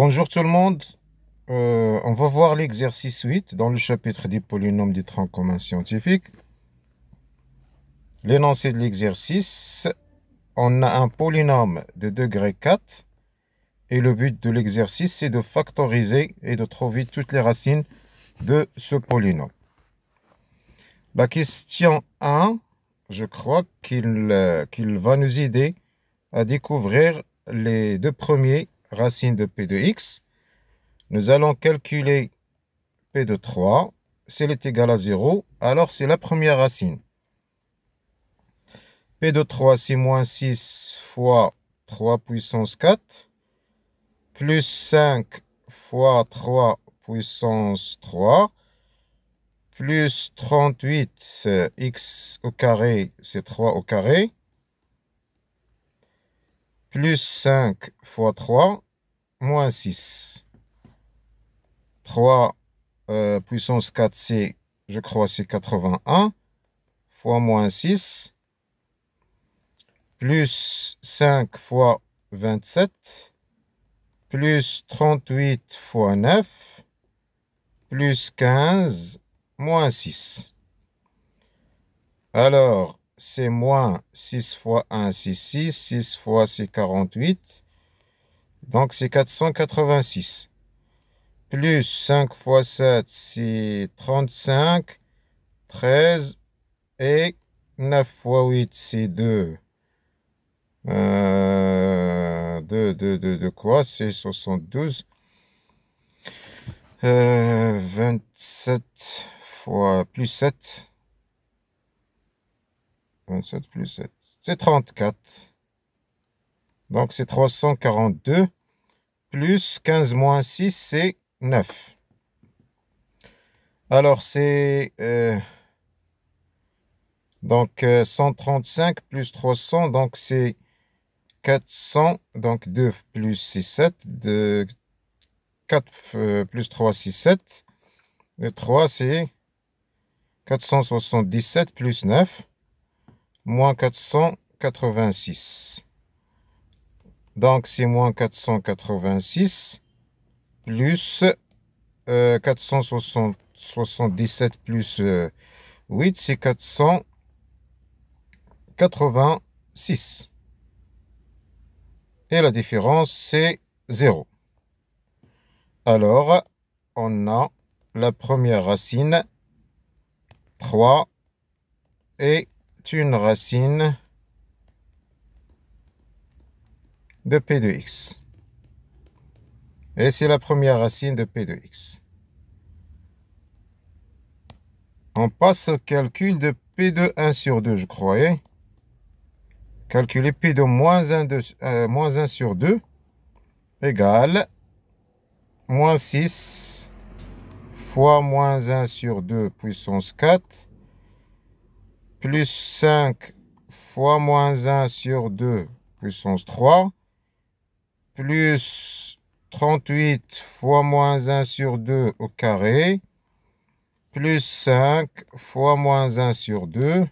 Bonjour tout le monde. On va voir l'exercice 8 dans le chapitre des polynômes des troncs communs scientifiques. L'énoncé de l'exercice, on a un polynôme de degré 4 et le but de l'exercice, c'est de factoriser et de trouver toutes les racines de ce polynôme. La question 1, je crois qu'il va nous aider à découvrir les deux premiers racines de p de x. Nous allons calculer p de 3. Si elle est égale à 0, alors c'est la première racine. P de 3, c'est moins 6 fois 3 puissance 4, plus 5 fois 3 puissance 3, plus 38, x au carré, c'est 3 au carré, plus 5 fois 3, moins 6. 3 puissance 4, c'est, je crois, c'est 81, fois moins 6, plus 5 fois 27, plus 38 fois 9, plus 15, moins 6. Alors, c'est moins 6 fois 1, c'est 6, 6 fois c'est 48, donc c'est 486. Plus 5 fois 7, c'est 35, 13, et 9 fois 8, c'est 2. 2 quoi? C'est 72. 27 fois plus 7. 27 plus 7. C'est 34. Donc, c'est 342. Plus 15 moins 6, c'est 9. Alors, c'est... donc, 135 plus 300, donc c'est 400. Donc, 2 plus 6, 7. 4 plus 3, 6, 7. Et 3, c'est 477 plus 9, moins 486. Donc, c'est moins 486 plus 477 plus 8, c'est 486. Et la différence, c'est 0. Alors, on a la première racine, 3, est une racine de p de x. Et c'est la première racine de p de x. On passe au calcul de p de 1 sur 2, je croyais. Calculer p de moins 1 sur 2 égale moins 6 fois moins 1 sur 2 puissance 4 plus 5 fois moins 1 sur 2 puissance 3 plus 38 fois moins 1 sur 2 au carré plus 5 fois moins 1 sur 2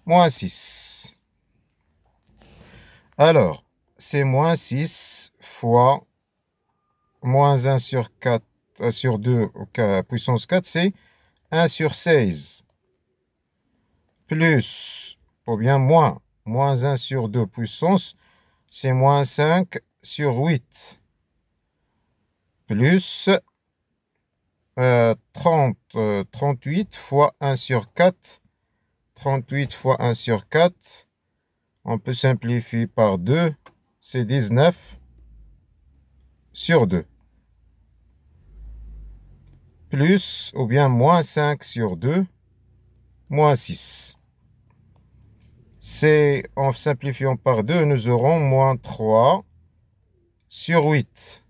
moins 6. Alors, c'est moins 6 fois moins 1 sur 4 sur 2 puissance 4, c'est 1 sur 16. Plus, ou bien moins 1 sur 2 puissance, c'est moins 5 sur 8. Plus 38 fois 1 sur 4. 38 fois 1 sur 4. On peut simplifier par 2. C'est 19 sur 2. Plus, ou bien moins 5 sur 2, moins 6. En simplifiant par 2, nous aurons moins 3 sur 8.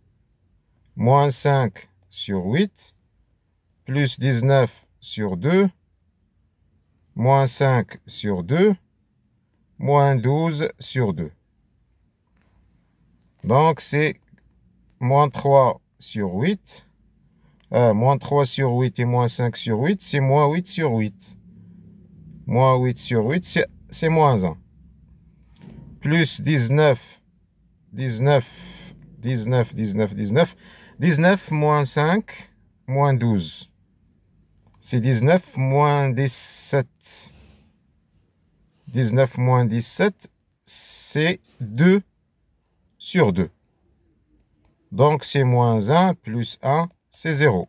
Moins 5 sur 8, plus 19 sur 2, moins 5 sur 2, moins 12 sur 2. Donc, c'est moins 3 sur 8. Moins 3 sur 8 et moins 5 sur 8, c'est moins 8 sur 8. Moins 8 sur 8, c'est moins 1. Plus 19 19, 19, 19. 19 moins 5, moins 12. C'est 19 moins 17. 19 moins 17, c'est 2 sur 2. Donc, c'est moins 1 plus 1, c'est 0.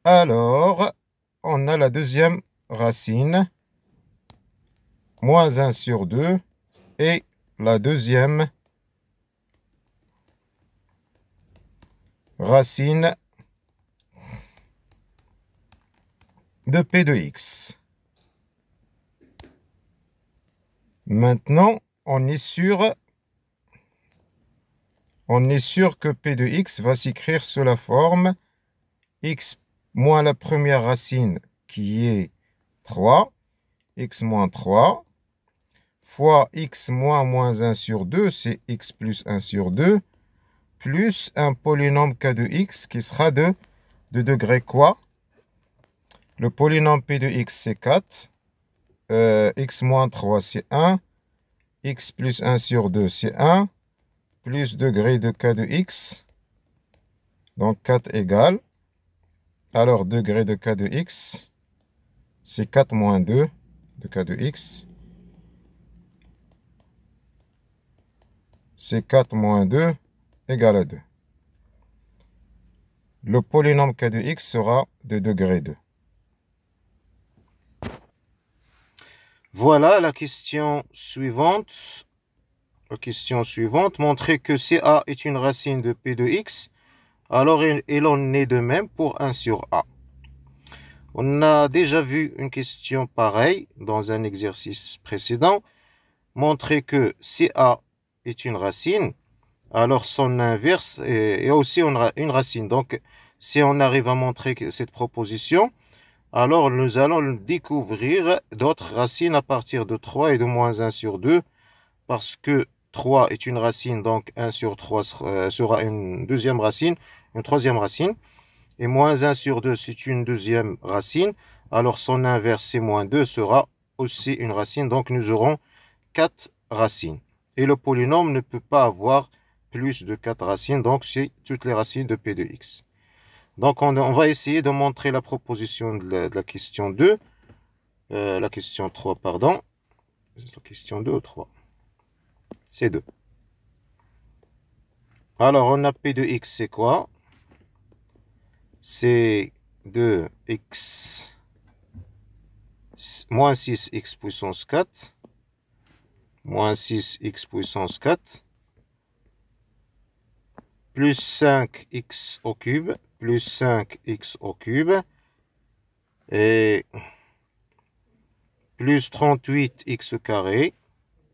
Alors, on a la deuxième racine, moins 1 sur 2, et la deuxième racine de P de X. Maintenant, on est sûr que P de X va s'écrire sous la forme X moins la première racine qui est 3, X moins 3, fois X moins 1 sur 2, c'est X plus 1 sur 2, plus un polynôme K de X qui sera de degré quoi? Le polynôme P de X, c'est 4. X moins 3, c'est 1. X plus 1 sur 2, c'est 1. Plus degré de K de X. Donc 4 égale. Alors degré de K de X, c'est 4 moins 2 de K de X. C'est 4 moins 2 égale à 2. Le polynôme K de X sera de degré 2. Voilà la question suivante. La question suivante, montrer que CA est une racine de P de X. Alors, il en est de même pour 1 sur A. On a déjà vu une question pareille dans un exercice précédent. Montrer que CA est une racine. Alors, son inverse est aussi une racine. Donc, si on arrive à montrer cette proposition, alors nous allons découvrir d'autres racines à partir de 3 et de moins 1 sur 2, parce que 3 est une racine, donc 1 sur 3 sera une deuxième racine, une troisième racine, et moins 1 sur 2, c'est une deuxième racine, alors son inverse, c'est moins 2, sera aussi une racine, donc nous aurons 4 racines. Et le polynôme ne peut pas avoir plus de 4 racines, donc c'est toutes les racines de P de X. Donc, on va essayer de montrer la proposition de la question 2. La question 3, pardon. La question 2 ou 3. C'est 2. Alors, on a P de X, c'est quoi? C'est 2x moins 6x puissance 4. Moins 6x puissance 4. Plus 5x au cube. Plus 5x au cube. Et plus 38x carré,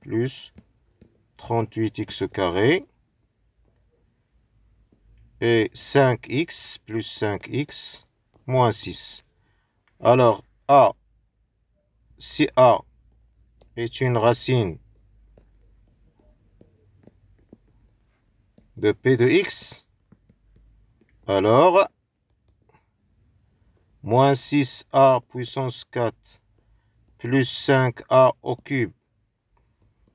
plus 38x carré, et 5x plus 5x moins 6. Alors, si A est une racine de P de X, alors, moins 6A puissance 4 plus 5A au cube,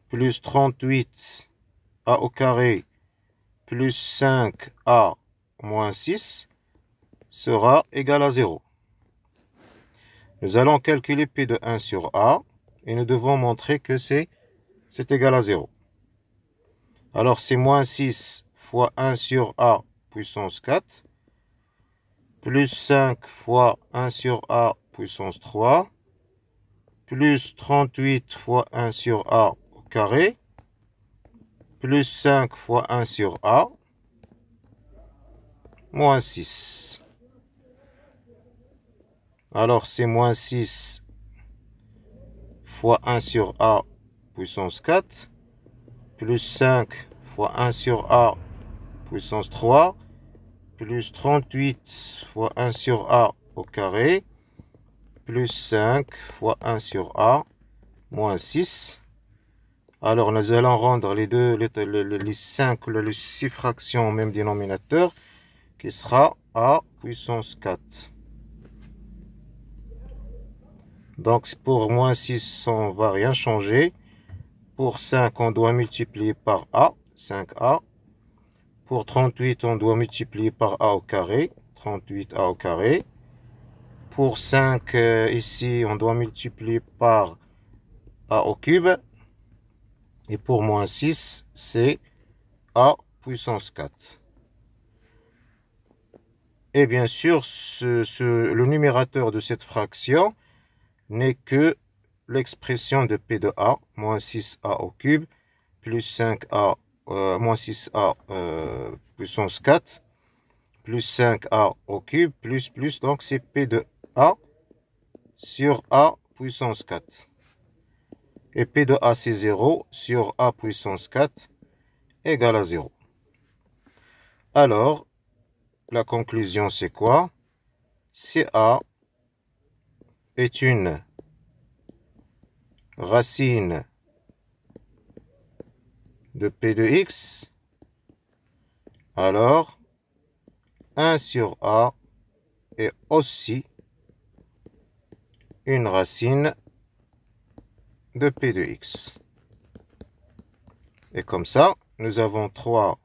plus 38A au carré, plus 5A moins 6, sera égal à 0. Nous allons calculer P de 1 sur A, et nous devons montrer que c'est égal à 0. Alors, c'est moins 6 fois 1 sur A puissance 4, plus 5 fois 1 sur A puissance 3, plus 38 fois 1 sur A au carré, plus 5 fois 1 sur A, moins 6. Alors, c'est moins 6 fois 1 sur A puissance 4, plus 5 fois 1 sur A puissance 3, plus 38 fois 1 sur A au carré, plus 5 fois 1 sur A, moins 6. Alors, nous allons rendre les 6 fractions au même dénominateur, qui sera A puissance 4. Donc, pour moins 6, on ne va rien changer. Pour 5, on doit multiplier par A, 5A, Pour 38, on doit multiplier par a au carré. 38a au carré. Pour 5, ici, on doit multiplier par a au cube. Et pour moins 6, c'est a puissance 4. Et bien sûr, le numérateur de cette fraction n'est que l'expression de P de A, moins 6A au cube, plus 5A, moins 6A puissance 4, plus 5A au cube, plus, donc c'est P de A sur A puissance 4. Et P de A, c'est 0 sur A puissance 4 égale à 0. Alors, la conclusion, c'est quoi? CA est une racine de P de X. Alors, 1 sur A est aussi une racine de P de X. Et comme ça, nous avons 3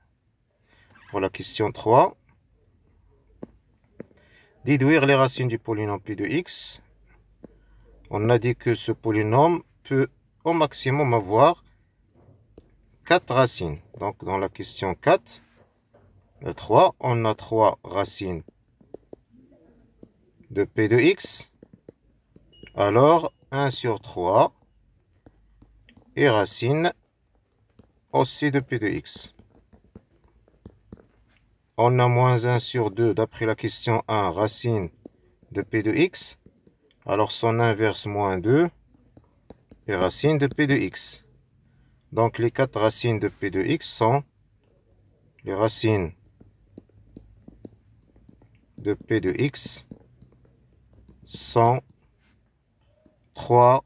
pour la question 3. Déduire les racines du polynôme P de X. On a dit que ce polynôme peut au maximum avoir 4 racines. Donc, dans la question 4, le 3, on a 3 racines de P de X. Alors, 1 sur 3 est racine aussi de P de X. On a moins 1 sur 2, d'après la question 1, racine de P de X. Alors, son inverse, moins 2, est racine de P de X. Donc, les 4 racines de P de X sont les racines de P de X sont 3,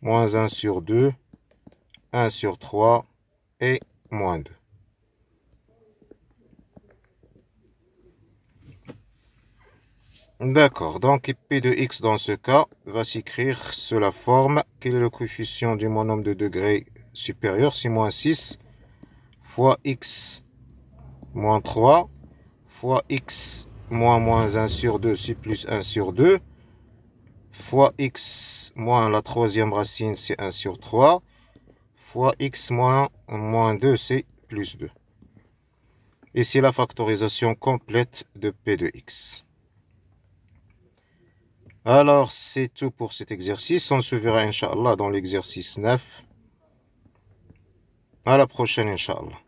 moins 1 sur 2, 1 sur 3 et moins 2. D'accord, donc P de X dans ce cas va s'écrire sous la forme, quel est le coefficient du monôme de degré supérieur? C'est moins 6 fois X moins 3 fois X moins 1 sur 2, c'est plus 1 sur 2, fois X moins la troisième racine, c'est 1 sur 3, fois X moins 2, c'est plus 2. Et c'est la factorisation complète de P de X. Alors, c'est tout pour cet exercice. On se verra, Inch'Allah, dans l'exercice 9. À la prochaine, Inch'Allah.